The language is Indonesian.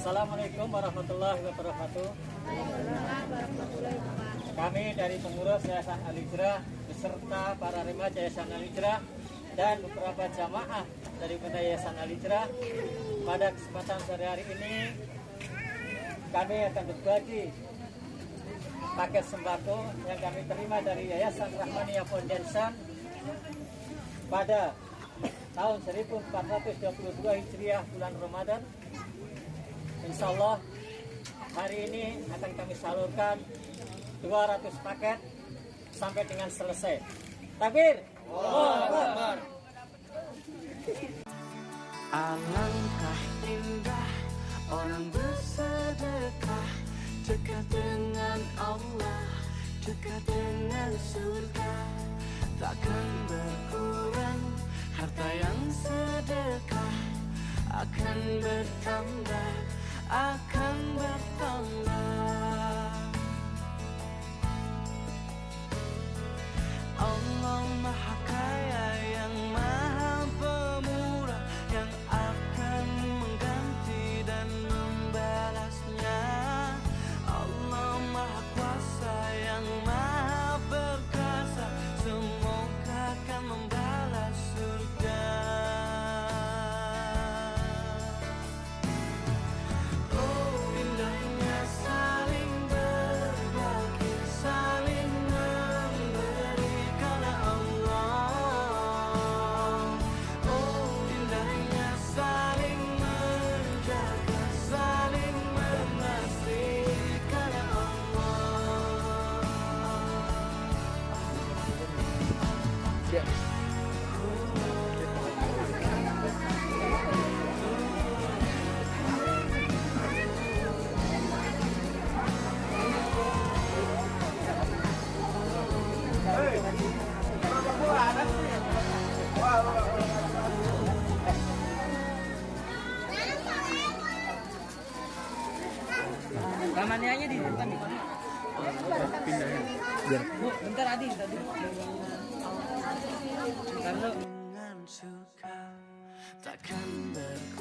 Assalamualaikum warahmatullahi wabarakatuh. Kami dari pengurus Yayasan Al-Hijrah beserta para remaja Yayasan Al-Hijrah dan beberapa jamaah dari Yayasan Al-Hijrah pada kesempatan sore hari ini kami akan berbagi paket sembako yang kami terima dari Yayasan Rahmaniyah Foundation pada tahun 1422 Hijriah bulan Ramadan. Insya Allah hari ini akan kami salurkan 200 paket sampai dengan selesai. Takbir! Akbar! Alangkah indah orang bersedekah, dekat dengan Allah, dekat dengan surga. Takkan berkurang harta yang sedekah, akan bertambah, akan bertambah. Allah Maha Kaya yang Maha Pemurah, yang akan mengganti dan membalasnya. Allah Maha Kuasa yang Maha Perkasa, semoga akan membalas surga. Oh, indahnya saling berbagi, saling memberi karena Allah. Oh, indahnya saling menjaga, saling mengasihi karena Allah. Ramanianya di depan nih. Bu, bentar Adi tadi. Bentar lu. Dengan suka takkan berkurang.